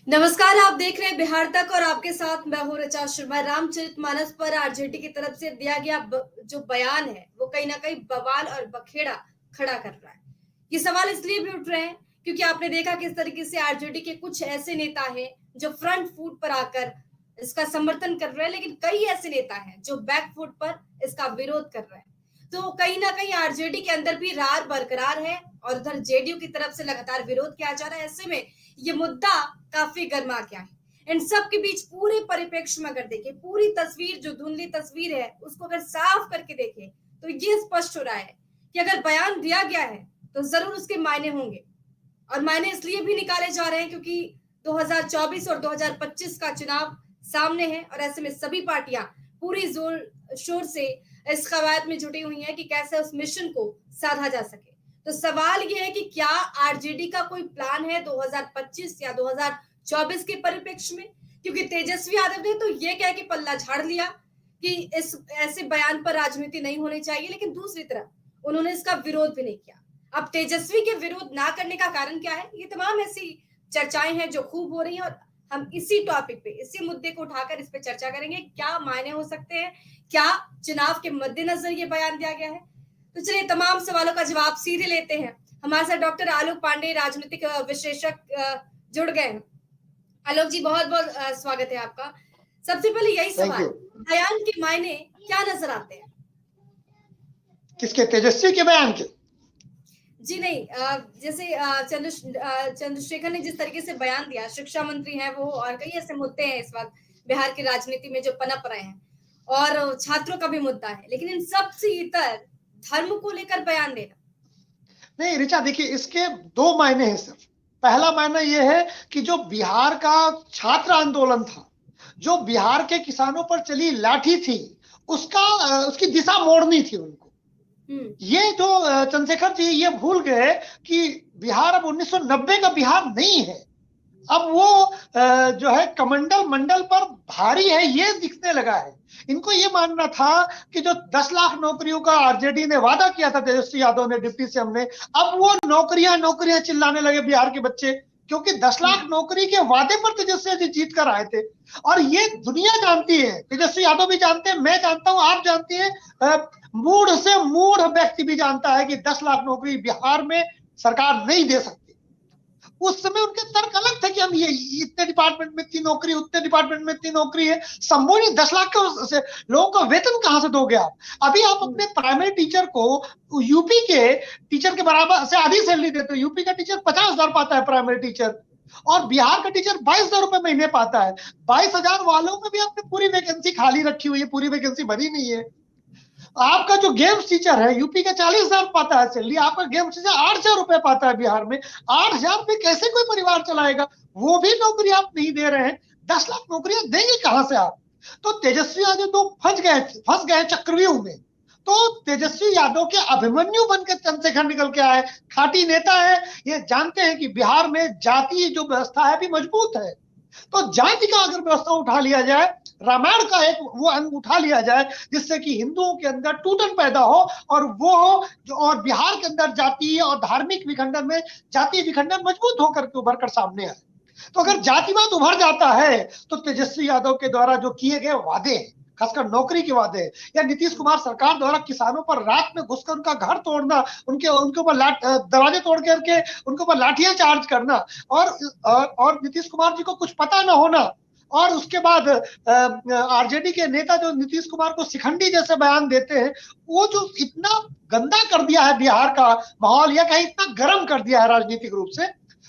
नमस्कार, आप देख रहे हैं बिहार तक और आपके साथ मैं हूं ऋचा शर्मा। रामचरितमानस पर आरजेडी की तरफ से दिया गया जो बयान है वो कहीं ना कहीं बवाल और बखेड़ा खड़ा कर रहा है। ये सवाल इसलिए भी उठ रहे हैं क्योंकि आपने देखा किस तरीके से आरजेडी के कुछ ऐसे नेता हैं जो फ्रंट फुट पर आकर इसका समर्थन कर रहे हैं, लेकिन कई ऐसे नेता हैं जो बैक फुट पर इसका विरोध कर रहे हैं। तो कहीं ना कहीं आरजेडी के अंदर भी रार बरकरार है और उधर जेडीयू की तरफ से लगातार विरोध किया जा रहा है। ऐसे में ये मुद्दा काफी गर्मा गया है। इन सब के बीच पूरे परिप्रेक्ष्य में अगर देखें, पूरी तस्वीर जो धुंधली तस्वीर है उसको अगर साफ करके देखें तो ये स्पष्ट हो रहा है कि अगर बयान दिया गया है तो जरूर उसके मायने होंगे। और मायने इसलिए भी निकाले जा रहे हैं क्योंकि 2024 और 2025 का चुनाव सामने है और ऐसे में सभी पार्टियां पूरी जोर शोर से इस कवायद में जुटी हुई हैं कि कैसे उस मिशन को साधा जा सके। तो सवाल ये है कि क्या आरजेडी का कोई प्लान है 2025 या 2024 के परिप्रेक्ष्य में? क्योंकि तेजस्वी यादव ने तो ये कह के पल्ला झाड़ लिया कि इस ऐसे बयान पर राजनीति नहीं होनी चाहिए, लेकिन दूसरी तरफ उन्होंने इसका विरोध भी नहीं किया। अब तेजस्वी के विरोध ना करने का कारण क्या है? ये तमाम ऐसी चर्चाएं हैं जो खूब हो रही हैं और हम इसी टॉपिक पे, इसी मुद्दे को उठाकर इस पे चर्चा करेंगे। क्या मायने हो सकते हैं? क्या चुनाव के मद्देनजर ये बयान दिया गया है? तो चलिए तमाम सवालों का जवाब सीधे लेते हैं। हमारे साथ डॉक्टर आलोक पांडे, राजनीतिक विशेषज्ञ जुड़ गए हैं। आलोक जी, बहुत बहुत स्वागत है आपका। सबसे पहले यही सवाल, बयान के मायने क्या नजर आते हैं? किसके? तेजस्वी के बयान के? जी नहीं, जैसे चंद्रशेखर ने जिस तरीके से बयान दिया, शिक्षा मंत्री हैं वो, और कई ऐसे मुद्दे हैं इस वक्त बिहार की राजनीति में जो पनप रहे हैं और छात्रों का भी मुद्दा है, लेकिन इन सब से इतर धर्म को लेकर बयान देना। नहीं ऋचा, देखिए इसके दो मायने हैं सिर्फ। पहला मायना यह है कि जो बिहार का छात्र आंदोलन था, जो बिहार के किसानों पर चली लाठी थी, उसकी दिशा मोड़नी थी उनको। ये जो चंद्रशेखर जी ये भूल गए कि बिहार अब 1990 का बिहार नहीं है। अब वो जो है कमंडल मंडल पर भारी है ये दिखने लगा है। इनको ये मानना था कि जो 10 लाख नौकरियों का आरजेडी ने वादा किया था, तेजस्वी यादव ने, डिप्टी सीएम ने, अब वो नौकरियां चिल्लाने लगे बिहार के बच्चे, क्योंकि 10 लाख नौकरी के वादे पर तेजस्वी जी जीत कर आए थे। और ये दुनिया जानती है, तेजस्वी यादव भी जानते हैं, मैं जानता हूं, आप जानती है, मूढ़ से मूढ़ व्यक्ति भी जानता है कि 10 लाख नौकरी बिहार में सरकार नहीं दे सकती। उस समय उनके तर्क अलग थे कि हम ये इतने डिपार्टमेंट में 3 नौकरी, उतने डिपार्टमेंट में 3 नौकरी है, संभव नहीं। 10 लाख के लोगों का वेतन कहां से दोगे आप? अभी आप अपने प्राइमरी टीचर को यूपी के टीचर के बराबर से आधी सैलरी देते हो। यूपी का टीचर 50,000 पाता है प्राइमरी टीचर, और बिहार का टीचर 22,000 रुपए महीने पाता है। 22,000 वालों में भी आपने पूरी वैकेंसी खाली रखी हुई है, पूरी वैकेंसी भरी नहीं है। आपका जो गेम्स टीचर है यूपी का 40,000 पाता है सैलरी, आपका गेम्स टीचर 8,000 रुपए पाता है बिहार में। 8,000 पे कैसे कोई परिवार चलाएगा? वो भी नौकरी आप नहीं दे रहे हैं। 10 लाख नौकरियां देंगे कहां से आप? तो तेजस्वी यादव तो फंस गए चक्रव्यूह में। तो तेजस्वी यादव के अभिमन्यु बनकर चंद्रशेखर निकल के आए। खाटी नेता है, ये जानते हैं कि बिहार में जातीय जो व्यवस्था है भी मजबूत है। तो जाति का अगर व्यवस्था उठा लिया जाए, रामायण का एक वो अंग उठा लिया जाए जिससे कि हिंदुओं के अंदर टूटन पैदा हो, और बिहार के अंदर जातीय और धार्मिक विखंडन में जातीय विखंडन मजबूत होकर के उभर कर सामने आए। तो अगर जातिवाद उभर जाता है तो तेजस्वी यादव के द्वारा जो किए गए वादे हैं, खासकर नौकरी के वादे, या नीतीश कुमार सरकार द्वारा किसानों पर रात में घुसकर उनका घर तोड़ना, उनके ऊपर दरवाजे तोड़ करके उनके ऊपर लाठियां चार्ज करना, और नीतीश कुमार जी को कुछ पता न होना, और उसके बाद आरजेडी के नेता जो नीतीश कुमार को शिखंडी जैसे बयान देते हैं, वो जो इतना गंदा कर दिया है बिहार का माहौल, या कहीं इतना गर्म कर दिया है राजनीतिक रूप से,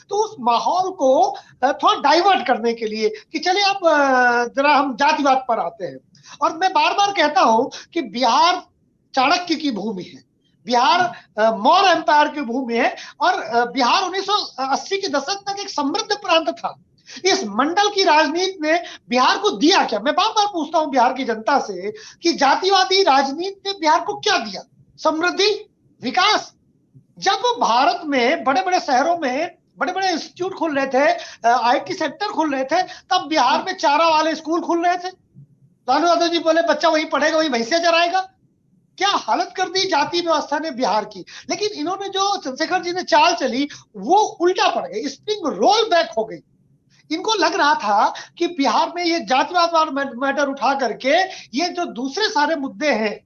तो उस माहौल को थोड़ा डाइवर्ट करने के लिए कि चलिए अब जरा हम जातिवाद पर आते हैं। और मैं बार बार कहता हूं कि बिहार चाणक्य की भूमि है, बिहार मौर्य एम्पायर की भूमि है, और बिहार 1980 के दशक तक एक समृद्ध प्रांत था। इस मंडल की राजनीति ने बिहार को दिया क्या? मैं बार बार पूछता हूं बिहार की जनता से कि जातिवादी राजनीति ने बिहार को क्या दिया? समृद्धि, विकास। जब भारत में बड़े बड़े शहरों में बड़े बड़े इंस्टीट्यूट खुल रहे थे, आईटी सेक्टर खुल रहे थे, तब बिहार में चारा वाले स्कूल खुल रहे थे। लालू यादव जी बोले बच्चा वहीं पढ़ेगा, वहीं भैंसे चराएगा। क्या हालत कर दी जाति व्यवस्था ने बिहार की। लेकिन इन्होंने जो चंद्रशेखर जी ने चाल चली वो उल्टा पड़ गई, स्प्रिंग रोल बैक हो गई। इनको लग रहा था कि बिहार में ये जातिवाद वाला मैटर उठा करके ये जो दूसरे सारे मुद्दे हैं,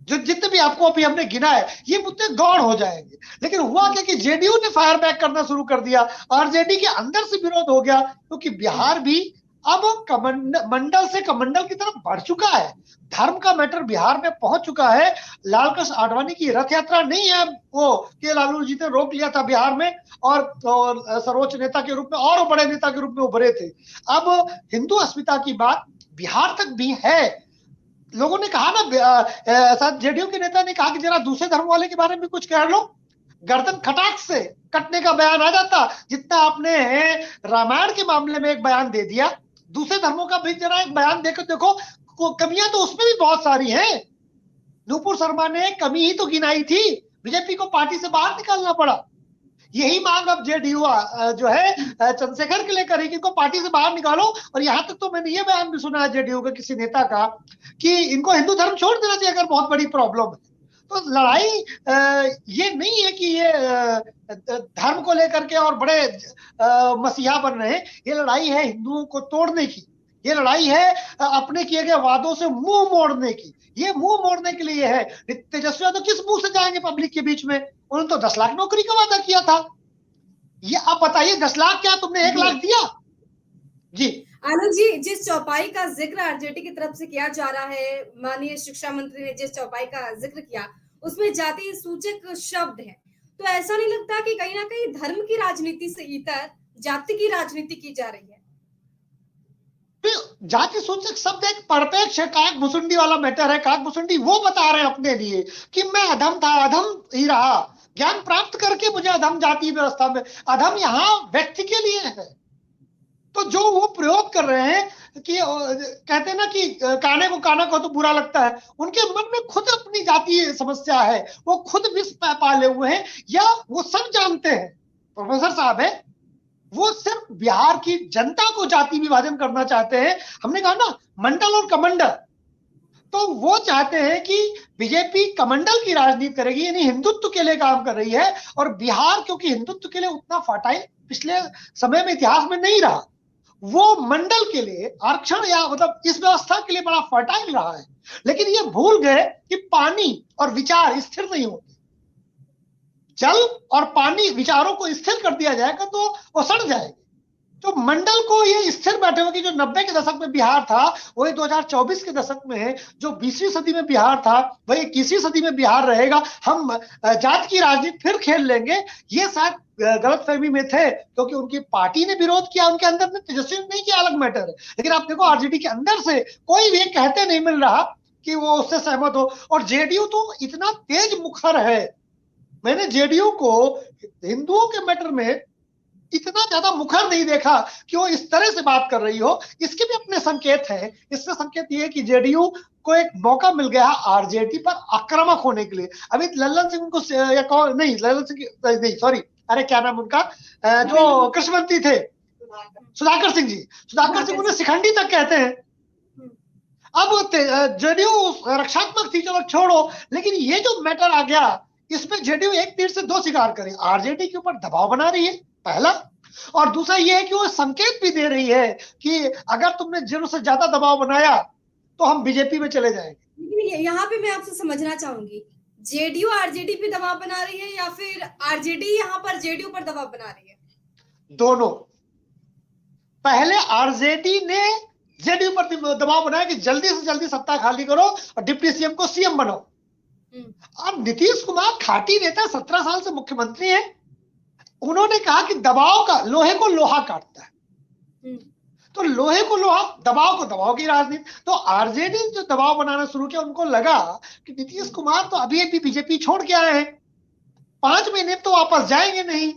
जो जितने भी आपको अभी हमने गिना है, ये मुद्दे गौण हो जाएंगे। लेकिन हुआ क्या कि जेडीयू ने फायर बैक करना शुरू कर दिया, आरजेडी के अंदर से विरोध हो गया, क्योंकि बिहार भी अब मंडल से कमंडल की तरफ बढ़ चुका है। धर्म का मैटर बिहार में पहुंच चुका है। लालकृष्ण आडवाणी की रथ यात्रा नहीं है वो कि लालू जी ने रोक लिया था बिहार में और सर्वोच्च नेता के रूप में और बड़े नेता के रूप में उभरे थे। अब हिंदू अस्मिता की बात बिहार तक भी है। लोगों ने कहा ना, जेडीयू के नेता ने कहा कि जरा दूसरे धर्म वाले के बारे में कुछ कह लो, गर्दन खटाक से कटने का बयान आ जाता। जितना आपने रामायण के मामले में एक बयान दे दिया, दूसरे धर्मों का भी जरा एक बयान देखो, कमियां तो उसमें भी बहुत सारी हैं। नूपुर शर्मा ने कमी ही तो गिनाई थी, बीजेपी को पार्टी से बाहर निकालना पड़ा। यही मांग अब जेडीयू जो है चंद्रशेखर के लिए करेगी, इनको पार्टी से बाहर निकालो। और यहां तक तो मैंने ये बयान भी सुना है जेडीयू के किसी नेता का कि इनको हिंदू धर्म छोड़ देना चाहिए अगर बहुत बड़ी प्रॉब्लम है। तो लड़ाई ये नहीं है कि ये धर्म को लेकर के और बड़े मसीहा बन रहे हैं। ये लड़ाई है हिंदुओं को तोड़ने की, ये लड़ाई है अपने किए गए वादों से मुंह मोड़ने की। ये मुंह मोड़ने के लिए है। तेजस्वी यादव किस मुंह से जाएंगे पब्लिक के बीच में? उन्होंने तो 10 लाख नौकरी का वादा किया था। ये आप बताइए, 10 लाख क्या तुमने 1 लाख दिया? जी आलोक जी, जिस चौपाई का जिक्र आरजेडी की तरफ से किया जा रहा है, माननीय शिक्षा मंत्री ने जिस चौपाई का जिक्र किया उसमें जाति सूचक शब्द है, तो ऐसा नहीं लगता कि कहीं ना कहीं धर्म की राजनीति से इतर जाति की राजनीति की जा रही है? जाति सूचक शब्द एक परपेक्ष है, काक भुसुंडी वाला मैटर है। काक भुसुंडी वो बता रहे हैं अपने लिए कि मैं अधम था, अधम ही रहा, ज्ञान प्राप्त करके मुझे अधम जाति व्यवस्था में, अधम यहाँ व्यक्ति के लिए है। तो जो वो प्रयोग कर रहे हैं कि कहते हैं ना कि काने को काना को तो बुरा लगता है, उनके मन में खुद अपनी जातीय समस्या है, वो खुद विष पाले हुए हैं, या वो सब जानते हैं प्रोफेसर साहब है, वो सिर्फ बिहार की जनता को जाति विभाजन करना चाहते हैं। हमने कहा ना मंडल और कमंडल, तो वो चाहते हैं कि बीजेपी कमंडल की राजनीति करेगी, यानी हिंदुत्व के लिए काम कर रही है। और बिहार क्योंकि हिंदुत्व के लिए उतना फर्टाइल पिछले समय में इतिहास में नहीं रहा, वो मंडल के लिए आरक्षण या मतलब इस व्यवस्था के लिए बड़ा फर्टाइल रहा है। लेकिन ये भूल गए कि पानी और विचार स्थिर नहीं होते। जल और पानी विचारों को स्थिर कर दिया जाएगा तो वो सड़ जाएगा। तो मंडल को ये स्थिर बैठे हुए कि जो 90 के दशक में बिहार था वही 2024 के दशक में है, जो 20वीं सदी में बिहार था वही 21वीं सदी में बिहार रहेगा। हम जात की राजनीति फिर खेल लेंगे, ये शायद गलतफहमी में थे, क्योंकि उनकी पार्टी ने विरोध किया, उनके अंदर ने तेजस्वी नहीं किया, अलग मैटर है। लेकिन आप देखो आरजेडी के अंदर से कोई भी कहते नहीं मिल रहा कि वो उससे सहमत हो। और जेडीयू तो इतना तेज मुखर है, मैंने जेडीयू को हिंदुओं के मैटर में इतना ज्यादा मुखर नहीं देखा कि वो इस तरह से बात कर रही हो। इसके भी अपने संकेत हैं। इससे संकेत ये है कि जेडीयू को एक मौका मिल गया आरजेडी पर आक्रामक होने के लिए। अभी लल्लन सिंह उनको नहीं, लल्लन सिंह नहीं, सॉरी, अरे क्या नाम उनका, जो कृषि मंत्री थे, सुधाकर सिंह जी, सुधाकर सिंह उन्हें शिखंडी तक कहते हैं। अब जेडीयू रक्षात्मक थी, चलो छोड़ो, लेकिन ये जो मैटर आ गया इसमें जेडीयू एक तीर से दो शिकार करे। आरजेडी के ऊपर दबाव बना रही है पहला, और दूसरा ये है कि वो संकेत भी दे रही है कि अगर तुमने जरूर से ज्यादा दबाव बनाया तो हम बीजेपी में चले जाएंगे। लेकिन यहाँ पे मैं आपसे समझना चाहूंगी, जेडीयू आरजेडी पे दबाव बना रही है या फिर आरजेडी यहाँ पर जेडीयू पर दबाव बना रही है? दोनों। पहले आरजेडी ने जेडीयू पर दबाव बनाया कि जल्दी से जल्दी सत्ता खाली करो और डिप्टी सीएम को सीएम बनाओ। अब नीतीश कुमार खाटी नेता, 17 साल से मुख्यमंत्री है, उन्होंने कहा कि दबाव का, लोहे को लोहा काटता है, तो लोहे को लोहा, दबाव को दबाव की राजनीति। तो आरजेडी जो दबाव बनाना शुरू किया, उनको लगा कि नीतीश कुमार तो अभी बीजेपी छोड़ के आए हैं, 5 महीने तो वापस जाएंगे नहीं।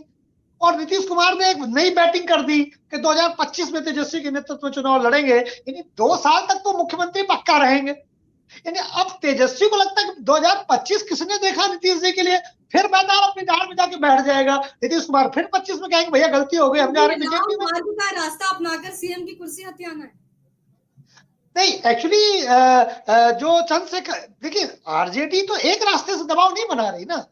और नीतीश कुमार ने एक नई बैटिंग कर दी कि 2025 में तेजस्वी के नेतृत्व में चुनाव लड़ेंगे, यानी 2 साल तक तो मुख्यमंत्री पक्का रहेंगे। यानी अब तेजस्वी को लगता है कि 2025 किसने देखा नीतीश जी के लिए, फिर मैदान अपनी दाढ़ में जाके बैठ जाएगा। नीतीश कुमार फिर 25 में कहेंगे भैया गलती हो गई, हम जा रहे हैं बीजेपी में। मार्ग का रास्ता अपनाकर सीएम की कुर्सी हथियाना है। नहीं, एक्चुअली जो चंद्रशेखर, देखिए आरजेडी तो एक रास्ते से दबाव नहीं बना रही ना,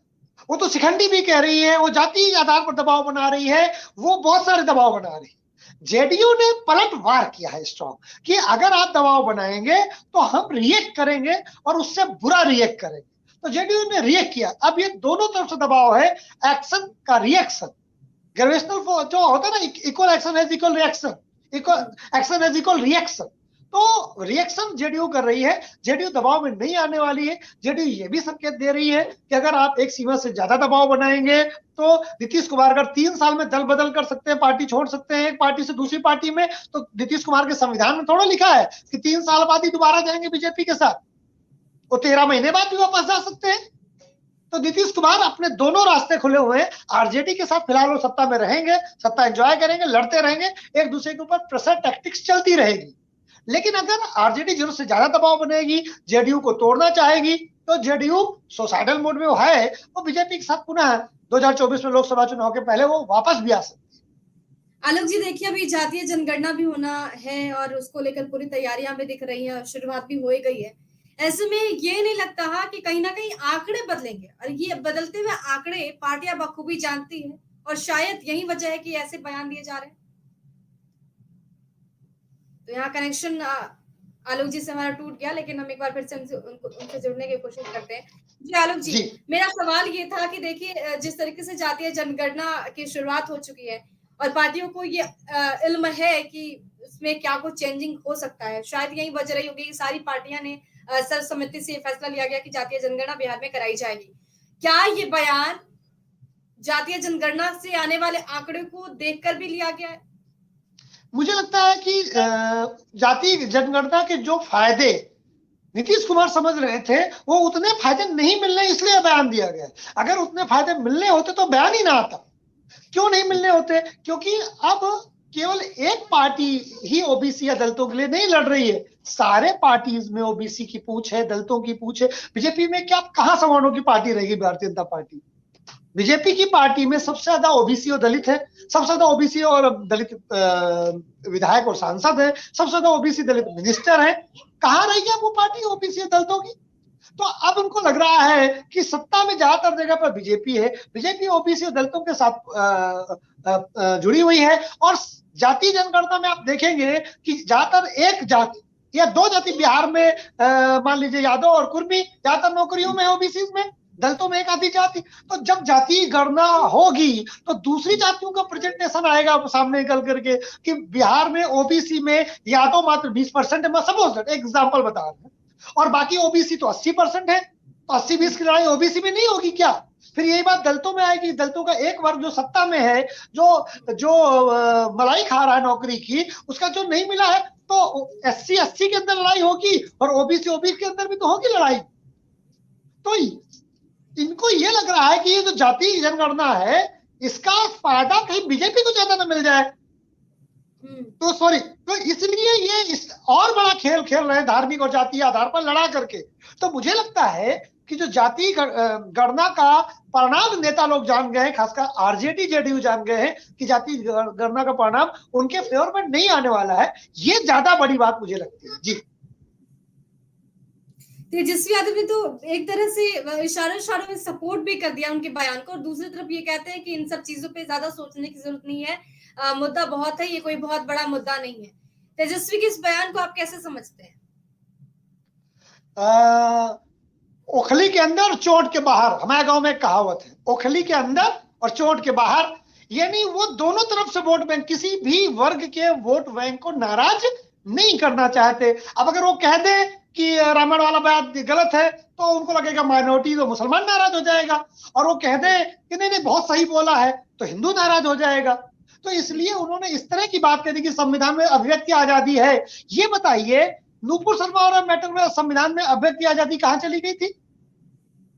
वो तो शिखंडी भी कह रही है, वो जाति आधार पर दबाव बना रही है, वो बहुत सारे दबाव बना रही है। जेडीयू ने पलटवार किया है स्ट्रॉन्ग कि अगर आप दबाव बनाएंगे तो हम रिएक्ट करेंगे और उससे बुरा रिएक्ट करेंगे। तो जेडीयू ने रिएक्ट किया। अब ये दोनों तरफ से दबाव है, एक्शन का रिएक्शन। ग्रेविटेशनल जो होता है ना, equal action has equal reaction, equal action has equal reaction. तो रिएक्शन जेडीयू कर रही है, जेडीयू दबाव में नहीं आने वाली है। जेडीयू ये भी संकेत दे रही है कि अगर आप एक सीमा से ज्यादा दबाव बनाएंगे तो नीतीश कुमार अगर 3 साल में दल बदल कर सकते हैं, पार्टी छोड़ सकते हैं एक पार्टी से दूसरी पार्टी में, तो नीतीश कुमार के संविधान में थोड़ा लिखा है कि 3 साल बाद ही दोबारा जाएंगे बीजेपी के साथ, वो 13 महीने बाद भी वापस जा सकते हैं। तो नीतीश कुमार अपने दोनों रास्ते खुले हुए हैं। आरजेडी के साथ फिलहाल वो सत्ता में रहेंगे, सत्ता एंजॉय करेंगे, लड़ते रहेंगे, एक दूसरे के ऊपर प्रेशर टैक्टिक्स चलती रहेगी। लेकिन अगर आरजेडी जरूरत से ज्यादा दबाव बनेगी, जेडीयू को तोड़ना चाहेगी, तो जेडीयू सुसाइडल मोड में वो है, वो बीजेपी के साथ पुनः 2024 में लोकसभा चुनाव के पहले वो वापस भी आ सकती है। आलोक जी देखिए, अभी जातीय जनगणना भी होना है और उसको लेकर पूरी तैयारियां भी दिख रही हैं, शुरुआत भी हो ही गई है। ऐसे में ये नहीं लगता कि कहीं ना कहीं आंकड़े बदलेंगे, और ये बदलते हुए आंकड़े पार्टियां बखूबी जानती हैं, और शायद यही वजह है कि ऐसे बयान दिए जा रहे हैं। तो यहाँ कनेक्शन आलोक जी से हमारा टूट गया, लेकिन हम एक बार फिर से उनसे जुड़ने की कोशिश करते हैं। जी आलोक जी, मेरा सवाल ये था कि देखिए, जिस तरीके से जातीय जनगणना की शुरुआत हो चुकी है और पार्टियों को ये इल्म है कि इसमें क्या कुछ चेंजिंग हो सकता है, शायद यही वजह रही होगी कि सारी पार्टियां ने सर्वसम्मति से फैसला लिया गया कि जातीय जनगणना बिहार में कराई जाएगी। क्या ये बयान जातीय जनगणना से आने वाले आंकड़े को देखकर भी लिया गया है? मुझे लगता है कि जातीय जनगणना के जो फायदे नीतीश कुमार समझ रहे थे, वो उतने फायदे नहीं मिलने, इसलिए बयान दिया गया। अगर उतने फायदे मिलने होते तो बयान ही ना आता। क्यों नहीं मिलने होते? क्योंकि अब केवल एक पार्टी ही ओबीसी या दलितों के लिए नहीं लड़ रही है, सारे पार्टीज में ओबीसी की पूछ है, दलितों की पूछ है। बीजेपी में क्या कहां सवर्णों की पार्टी रहेगी भारतीय जनता पार्टी? बीजेपी की पार्टी में सबसे ज्यादा ओबीसी और दलित है, सबसे ज्यादा ओबीसी और दलित विधायक और सांसद है, सबसे ज्यादा ओबीसी दलित मिनिस्टर है। कहां रही है वो पार्टी ओबीसी और दलितों की? तो अब उनको लग रहा है कि सत्ता में ज्यादातर जगह पर बीजेपी है, बीजेपी ओबीसी और दलितों के साथ जुड़ी हुई है। और जातीय जनगणना में आप देखेंगे कि ज्यादातर एक जाति या दो जाति बिहार में, मान लीजिए यादव और कुर्मी, ज्यादातर नौकरियों में, ओबीसी में, दलितों में एक आधी जाति। तो जब जातीय गणना होगी तो दूसरी जातियों का प्रेजेंटेशन आएगा सामने निकल करके कि बिहार में ओबीसी में यादव मात्र 20% है, सपोज एक एग्जांपल बता रहे हैं, और बाकी ओबीसी तो 80% है। तो 80-20 की लड़ाई ओबीसी में नहीं होगी क्या? फिर यही बात दलितों में आएगी। दलितों का एक वर्ग जो सत्ता में है, जो मलाई खा रहा है नौकरी की, उसका जो नहीं मिला है, तो SC के अंदर लड़ाई होगी और ओबीसी के अंदर भी तो होगी लड़ाई। तो इनको ये लग रहा है कि ये जो जातीय जनगणना है, इसका फायदा कहीं बीजेपी को ज्यादा ना मिल जाए। तो इसलिए ये और बड़ा खेल खेल रहे हैं, धार्मिक और जातीय आधार पर लड़ा करके। तो मुझे लगता है कि जो जातीय गणना का परिणाम नेता लोग जान गए हैं, खासकर आरजेडी जेडीयू जान गए हैं कि जातीय गणना का परिणाम उनके फेवर में नहीं आने वाला है। ये ज्यादा बड़ी बात मुझे लगती है। जी, तेजस्वी यादव ने तो एक तरह से इशारों में सपोर्ट भी कर दिया उनके बयान को, और दूसरी तरफ ये कहते हैं कि इन सब चीजों पे ज्यादा सोचने की जरूरत नहीं है, मुद्दा बहुत है, ये कोई बहुत बड़ा मुद्दा नहीं है। तेजस्वी के इस बयान को आप कैसे समझते हैं? ओखली के अंदर चोट के बाहर, हमारे गांव में एक कहावत है, ओखली के अंदर और चोट के बाहर। यानी वो दोनों तरफ से वोट बैंक, किसी भी वर्ग के वोट बैंक को नाराज नहीं करना चाहते। अब अगर वो कह दे कि रामायण वाला बात गलत है, तो उनको लगेगा माइनॉरिटी तो मुसलमान नाराज हो जाएगा, और वो कह दे कि नहीं बहुत सही बोला है, तो हिंदू नाराज हो जाएगा। तो इसलिए उन्होंने इस तरह की बात कह दी कि संविधान में अभिव्यक्ति आजादी है। ये बताइए, नूपुर शर्मा और मैटर में संविधान में अभिव्यक्ति आजादी कहां चली गई थी?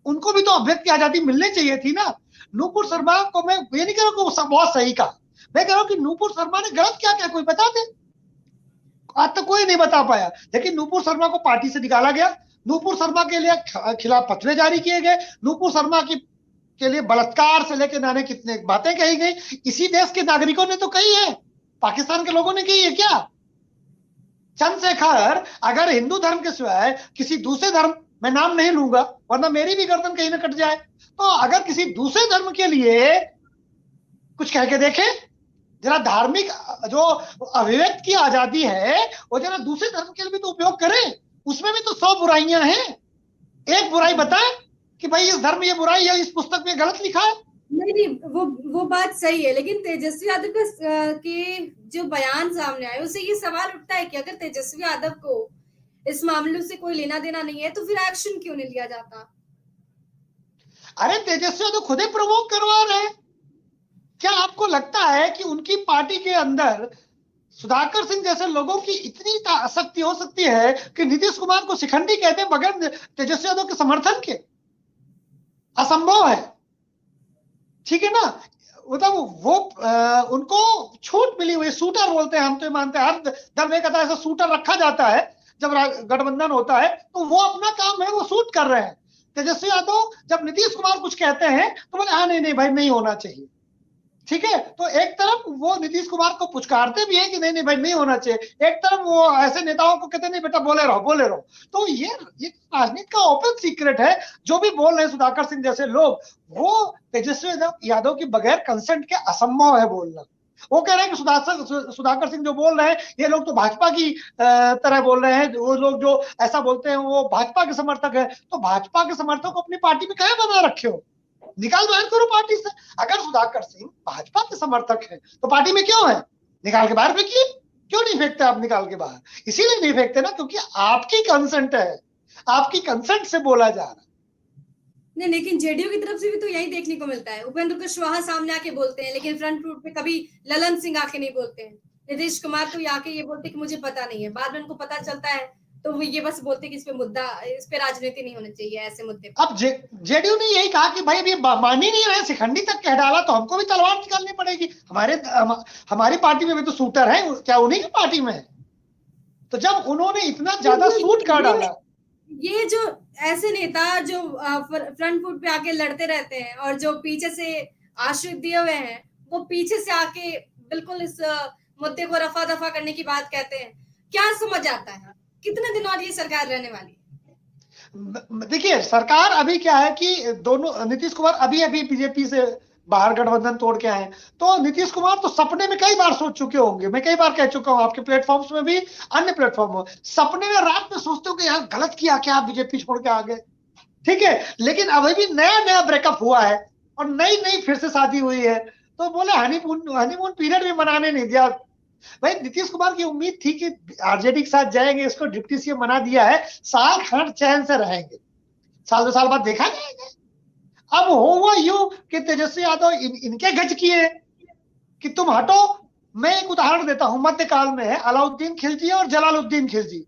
उनको भी तो अभिव्यक्ति आजादी मिलनी चाहिए थी ना। नूपुर शर्मा को मैं ये नहीं कह रहा हूं कि बहुत सही कहा, मैं कह रहा हूं कि नूपुर शर्मा ने गलत क्या क्या कोई बता दे। आज तक कोई नहीं बता पाया, लेकिन नूपुर शर्मा को पार्टी से निकाला गया, नूपुर शर्मा के लिए खिलाफ फतवे जारी किए गए, नूपुर शर्मा के लिए बलात्कार से लेकर नाने कितने बातें कही गई। इसी देश के नागरिकों ने तो कही है, पाकिस्तान के लोगों ने कही है क्या? चंद्रशेखर अगर हिंदू धर्म के सिवाय किसी दूसरे धर्म, मैं नाम नहीं लूंगा वरना मेरी भी गर्दन कहीं ना कट जाए, तो अगर किसी दूसरे धर्म के लिए कुछ कह के देखे, जरा धार्मिक जो अभिव्यक्ति की आजादी है वो जरा दूसरे धर्म के लिए भी तो उपयोग करें। उसमें भी तो 100 बुराइयां हैं। एक बुराई बताएं कि भाई इस धर्म में ये बुराई है, इस पुस्तक में गलत लिखा है। नहीं, वो बात सही है, लेकिन तेजस्वी यादव के जो बयान सामने आए उससे ये सवाल उठता है कि अगर तेजस्वी यादव को इस मामले से कोई लेना देना नहीं है तो फिर एक्शन क्यों नहीं लिया जाता? अरे तेजस्वी यादव खुद ही प्रवोक करवा रहे हैं। क्या आपको लगता है कि उनकी पार्टी के अंदर सुधाकर सिंह जैसे लोगों की इतनी आसक्ति हो सकती है कि नीतीश कुमार को शिखंडी कहते हैं बगैर तेजस्वी यादव के समर्थन के? असंभव है, ठीक है ना। मतलब वो उनको छूट मिली हुई, शूटर बोलते हैं, हम तो मानते हैं हर दल में कहता है ऐसा शूटर रखा जाता है जब गठबंधन होता है, तो वो अपना काम है, वो शूट कर रहे हैं। तेजस्वी यादव जब नीतीश कुमार कुछ कहते हैं तो बोले हाँ नहीं भाई नहीं होना चाहिए, ठीक है। तो एक तरफ वो नीतीश कुमार को पुचकारते भी हैं कि नहीं भाई नहीं होना चाहिए, एक तरफ वो ऐसे नेताओं को कहते नहीं बेटा बोले रहो। तो ये राजनीति का ओपन सीक्रेट है। जो भी बोल रहे हैं सुधाकर सिंह जैसे लोग, वो तेजस्वी यादव की बगैर कंसेंट के असंभव है बोलना। वो कह रहे हैं कि सुधाकर सिंह जो बोल रहे हैं ये लोग तो भाजपा की तरह बोल रहे हैं, वो लोग जो ऐसा बोलते हैं वो भाजपा के समर्थक है। तो भाजपा के समर्थक को अपनी पार्टी में कहाँ बना रखे हो? निकाल बाहर करो पार्टी से। अगर सुधाकर सिंह भाजपा के समर्थक है तो पार्टी में क्यों है? निकाल के बाहर फेंकिए। क्यों नहीं फेंकते आप निकाल के बाहर? इसीलिए नहीं फेंकते ना क्योंकि आपकी कंसेंट है, आपकी कंसेंट से बोला जा रहा है। नहीं, लेकिन जेडीयू की तरफ से भी तो यही देखने को मिलता है। उपेंद्र कुशवाहा सामने आके बोलते हैं, लेकिन फ्रंट फुट पे कभी ललन सिंह आके नहीं बोलते हैं। नीतीश कुमार तो आके ये बोलते कि मुझे पता नहीं है, बाद में उनको पता चलता है तो वो ये बस बोलते कि इस पे राजनीति नहीं होनी चाहिए ऐसे मुद्दे पे। अब जेडीयू ने यही कहा कि भाई अभी मान ही नहीं रहे, शिखंडी तक कह डाला तो हमको भी तलवार निकालनी पड़ेगी। हमारी पार्टी में भी तो शूटर है, क्या उन्हीं की पार्टी में है? तो जब उन्होंने इतना ज्यादा शूट कर डाला, ये जो ऐसे नेता जो फ्रंट फुट पे आके लड़ते रहते हैं और जो पीछे से आश्रित दिए हुए हैं, वो पीछे से आके बिल्कुल इस मुद्दे को रफा दफा करने की बात कहते हैं। क्या समझ आता है कितने दिन और ये सरकार रहने वाली है? देखिए सरकार अभी क्या है कि दोनों नीतीश कुमार अभी बीजेपी से बाहर गठबंधन तोड़ के आए, तो नीतीश कुमार तो सपने में कई बार सोच चुके होंगे। मैं कई बार कह चुका हूं आपके प्लेटफॉर्म्स में भी, अन्य प्लेटफॉर्म में, सपने में रात में सोचते हो कि यार गलत किया क्या, बीजेपी छोड़ के आ गए, ठीक है। लेकिन अभी भी नया ब्रेकअप हुआ है और नई फिर से शादी हुई है, तो बोले हनीमून पीरियड भी मनाने नहीं दिया। भाई नीतीश कुमार की उम्मीद थी कि आरजेडी के साथ जाएंगे, इसको डिप्टी सीएम बना दिया है, साल खंड चैन से रहेंगे, साल 2 साल बाद देखा जाएगा। अब हुआ यूं कि तेजस्वी यादव इनके गज किए कि तुम हटो। मैं एक उदाहरण देता हूं, मध्यकाल में है अलाउद्दीन खिलजी और जलालुद्दीन खिलजी।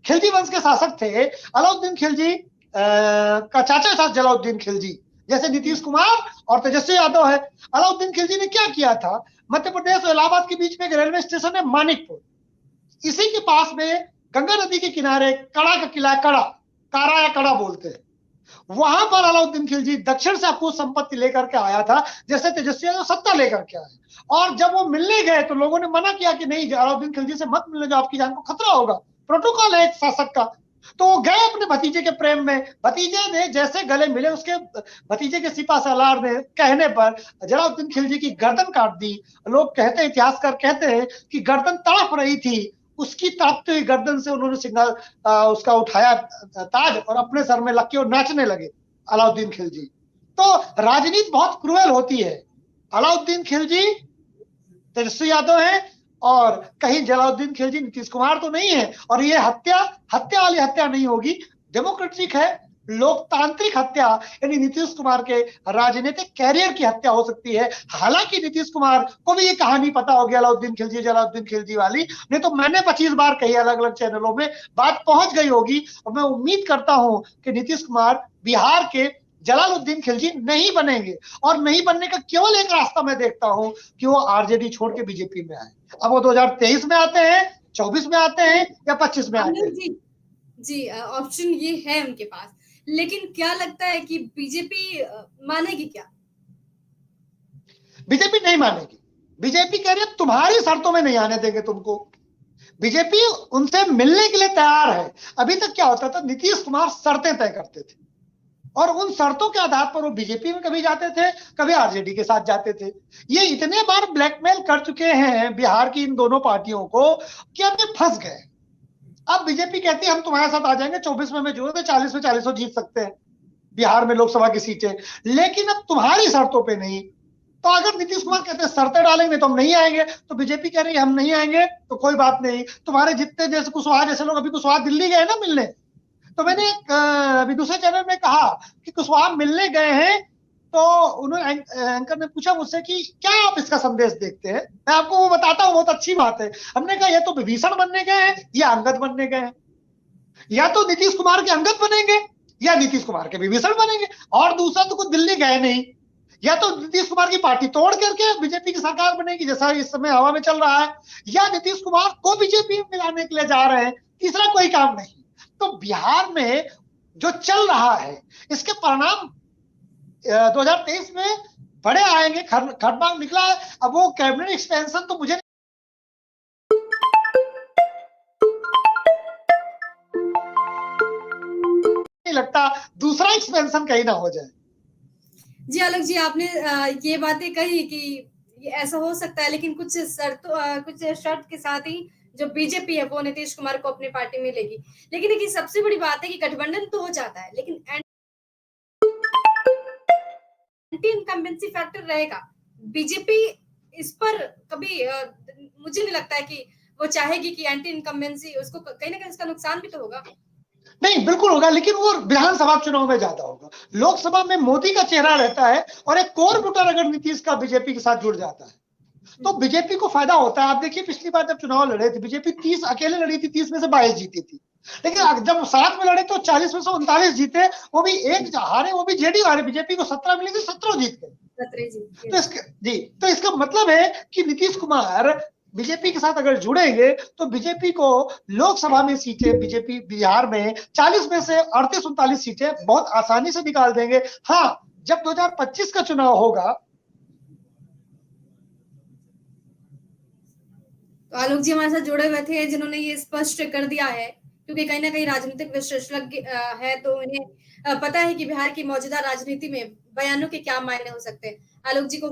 खिलजी वंश के शासक थे अलाउद्दीन खिलजी का चाचा था जलालुद्दीन खिलजी, जैसे नीतीश कुमार और तेजस्वी यादव है। अलाउद्दीन खिलजी ने क्या किया था, मध्य प्रदेश और इलाहाबाद के बीच में एक रेलवे स्टेशन है मानिकपुर, इसी के पास में गंगा नदी के किनारे कड़ा का किला, कारा या कड़ा बोलते हैं, वहां पर अलाउद्दीन खिलजी दक्षिण से अपूर्व संपत्ति लेकर के आया था, जैसे तेजस्वी यादव सत्ता लेकर के आए। और जब वो मिलने गए तो लोगों ने मना किया कि नहीं अलाउद्दीन खिलजी से मत मिलने, जो आपकी जान को खतरा होगा, प्रोटोकॉल है एक शासक का। तो वो गए अपने भतीजे के प्रेम में, भतीजे ने जैसे गले मिले, उसके भतीजे के सिपा सालार ने कहने पर जलालुद्दीन खिलजी की गर्दन काट दी। लोग कहते हैं, इतिहासकार कहते हैं कि गर्दन तड़प रही थी, उसकी तड़पती हुई गर्दन से उन्होंने सिंगार उसका उठाया ताज और अपने सर में लग के और नाचने लगे अलाउद्दीन खिलजी। तो राजनीति बहुत क्रूएल होती है। अलाउद्दीन खिलजी तेजस्वी यादव है और कहीं जलालुद्दीन खिलजी नीतीश कुमार तो नहीं है। और ये हत्या वाली हत्या नहीं होगी, डेमोक्रेटिक है, लोकतांत्रिक हत्या, यानी नीतीश कुमार के राजनीतिक कैरियर की हत्या हो सकती है। हालांकि नीतीश कुमार को भी ये कहानी पता होगी अलाउद्दीन खिलजी वाली, नहीं तो मैंने 25 बार कही अलग अलग चैनलों में, बात पहुंच गई होगी। और मैं उम्मीद करता हूं कि नीतीश कुमार बिहार के जलालुद्दीन खिलजी नहीं बनेंगे, और नहीं बनने का केवल एक रास्ता मैं देखता हूं कि वो आरजेडी छोड़ के बीजेपी में आए। अब वो 2023 में आते हैं, 24 में आते हैं या 25 में आते हैं। जी ऑप्शन ये है उनके पास, लेकिन क्या लगता है कि बीजेपी मानेगी क्या? बीजेपी नहीं मानेगी। बीजेपी कह रही है तुम्हारी शर्तों में नहीं आने देंगे तुमको। बीजेपी उनसे मिलने के लिए तैयार है। अभी तक क्या होता था, नीतीश कुमार शर्तें तय करते थे, और उन शर्तों के आधार पर वो बीजेपी में कभी जाते थे, कभी आरजेडी के साथ जाते थे। ये इतने बार ब्लैकमेल कर चुके हैं बिहार की इन दोनों पार्टियों को कि अब ये फंस गए। अब बीजेपी कहती है हम तुम्हारे साथ आ जाएंगे, 24 में जो है 40 में 40 जीत सकते हैं बिहार में लोकसभा की सीटें, लेकिन अब तुम्हारी शर्तों पे नहीं। तो अगर नीतीश कुमार कहते हैं शर्तें डालेंगे तो हम नहीं आएंगे, तो बीजेपी कह रही है हम नहीं आएंगे तो कोई बात नहीं, तुम्हारे जितने जैसे कुशवाहा जैसे लोग, अभी कुशवाहा दिल्ली गए ना मिलने, तो मैंने अभी दूसरे चैनल में कहा कि कुशवाहा मिलने गए हैं, तो उन्होंने एंकर ने पूछा मुझसे कि क्या आप इसका संदेश देखते हैं। मैं आपको वो बताता हूँ, बहुत अच्छी बात है। हमने कहा ये तो विभीषण बनने गए हैं या अंगद बनने गए हैं, या तो नीतीश कुमार के अंगद बनेंगे या नीतीश कुमार के विभीषण बनेंगे, और दूसरा तो कुछ दिल्ली गए नहीं। या तो नीतीश कुमार की पार्टी तोड़ करके बीजेपी की सरकार बनेगी जैसा इस समय हवा में चल रहा है, या नीतीश कुमार को बीजेपी में मिलाने के लिए जा रहे हैं, तीसरा कोई काम नहीं। तो बिहार में जो चल रहा है इसके परिणाम 2023 में बड़े आएंगे। खरमांग निकला है, अब वो कैबिनेट एक्सपेंशन तो मुझे नहीं लगता दूसरा एक्सपेंशन कहीं ना हो जाए। जी आलोक जी, आपने ये बातें कही कि ये ऐसा हो सकता है, लेकिन कुछ शर्त के साथ ही जो बीजेपी है वो नीतीश कुमार को अपनी पार्टी में लेगी। लेकिन देखिए सबसे बड़ी बात है कि गठबंधन तो हो जाता है, लेकिन एंटी इनकम्बेंसी फैक्टर रहेगा। बीजेपी इस पर कभी मुझे नहीं लगता है कि वो चाहेगी कि एंटी इनकम्बेंसी, उसको कहीं ना कहीं उसका नुकसान भी तो होगा। नहीं, बिल्कुल होगा, लेकिन वो विधानसभा चुनाव में ज्यादा होगा। लोकसभा में मोदी का चेहरा रहता है, और एक कोर वोटर अगर नीतीश का बीजेपी के साथ जुड़ जाता है तो बीजेपी को फायदा होता है। आप देखिए पिछली बार जब चुनाव लड़े थे बीजेपी 30 अकेले लड़ी थी, 30 में से 22 जीती थी, लेकिन जब साथ में लड़े तो 40 में से 39 जीते, वो भी एक हारे, वो भी जेडीयू हारे। बीजेपी को 17 मिली थी, 17 जीत गए। तो इसका मतलब है कि नीतीश कुमार बीजेपी के साथ अगर जुड़ेंगे तो बीजेपी को लोकसभा में सीटें, बीजेपी बिहार में 40 में से 38-39 सीटें बहुत आसानी से निकाल देंगे। हाँ, जब 2025 का चुनाव होगा। तो आलोक जी हमारे साथ जुड़े हुए थे जिन्होंने ये स्पष्ट कर दिया है, क्योंकि कहीं ना कहीं राजनीतिक विशेषज्ञ है, तो इन्हें पता है कि बिहार की मौजूदा राजनीति में बयानों के क्या मायने हो सकते हैं। आलोक जी को